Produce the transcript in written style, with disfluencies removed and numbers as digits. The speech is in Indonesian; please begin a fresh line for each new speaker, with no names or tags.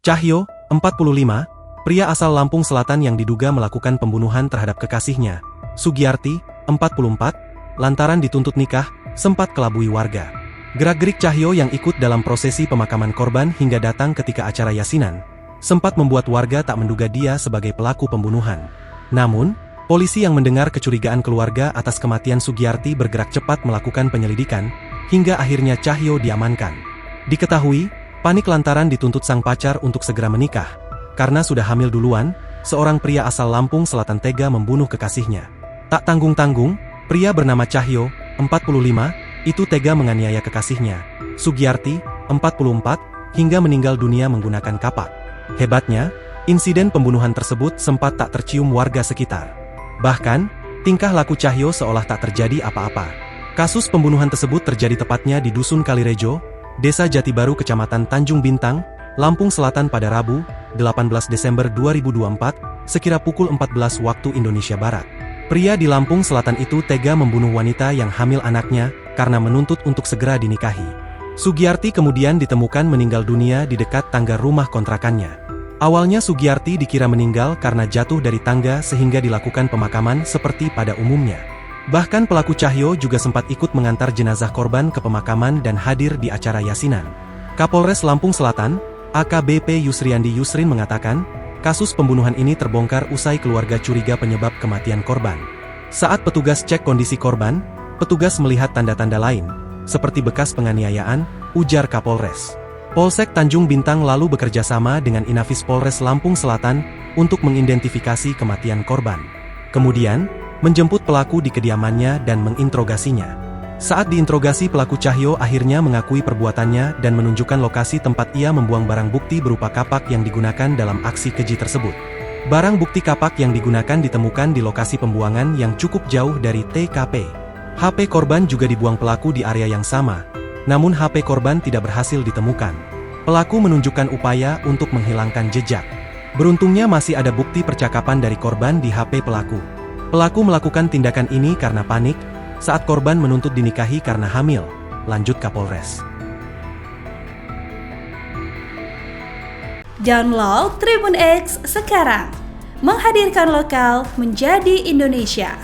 Cahyo, 45, pria asal Lampung Selatan yang diduga melakukan pembunuhan terhadap kekasihnya, Sugiyarti, 44, lantaran dituntut nikah, sempat kelabui warga. Gerak-gerik Cahyo yang ikut dalam prosesi pemakaman korban hingga datang ketika acara yasinan, sempat membuat warga tak menduga dia sebagai pelaku pembunuhan. Namun, polisi yang mendengar kecurigaan keluarga atas kematian Sugiyarti bergerak cepat melakukan penyelidikan, hingga akhirnya Cahyo diamankan. Diketahui, panik lantaran dituntut sang pacar untuk segera menikah. Karena sudah hamil duluan, seorang pria asal Lampung Selatan tega membunuh kekasihnya. Tak tanggung-tanggung, pria bernama Cahyo, 45, itu tega menganiaya kekasihnya, Sugiyarti, 44, hingga meninggal dunia menggunakan kapak. Hebatnya, insiden pembunuhan tersebut sempat tak tercium warga sekitar. Bahkan, tingkah laku Cahyo seolah tak terjadi apa-apa. Kasus pembunuhan tersebut terjadi tepatnya di Dusun Kalirejo, Desa Jatibaru Kecamatan Tanjung Bintang, Lampung Selatan pada Rabu, 18 Desember 2024, sekira pukul 14 waktu Indonesia Barat. Pria di Lampung Selatan itu tega membunuh wanita yang hamil anaknya, karena menuntut untuk segera dinikahi. Sugiyarti kemudian ditemukan meninggal dunia di dekat tangga rumah kontrakannya. Awalnya Sugiyarti dikira meninggal karena jatuh dari tangga sehingga dilakukan pemakaman seperti pada umumnya. Bahkan pelaku Cahyo juga sempat ikut mengantar jenazah korban ke pemakaman dan hadir di acara yasinan. Kapolres Lampung Selatan, AKBP Yusriandi Yusrin mengatakan, kasus pembunuhan ini terbongkar usai keluarga curiga penyebab kematian korban. Saat petugas cek kondisi korban, petugas melihat tanda-tanda lain, seperti bekas penganiayaan, ujar Kapolres. Polsek Tanjung Bintang lalu bekerja sama dengan Inafis Polres Lampung Selatan untuk mengidentifikasi kematian korban. Kemudian, menjemput pelaku di kediamannya dan menginterogasinya. Saat diinterogasi, pelaku Cahyo akhirnya mengakui perbuatannya dan menunjukkan lokasi tempat ia membuang barang bukti berupa kapak yang digunakan dalam aksi keji tersebut. Barang bukti kapak yang digunakan ditemukan di lokasi pembuangan yang cukup jauh dari TKP. HP korban juga dibuang pelaku di area yang sama, namun HP korban tidak berhasil ditemukan. Pelaku menunjukkan upaya untuk menghilangkan jejak. Beruntungnya masih ada bukti percakapan dari korban di HP pelaku. Pelaku melakukan tindakan ini karena panik, saat korban menuntut dinikahi karena hamil, lanjut Kapolres.
Download Tribun X sekarang, menghadirkan lokal menjadi Indonesia.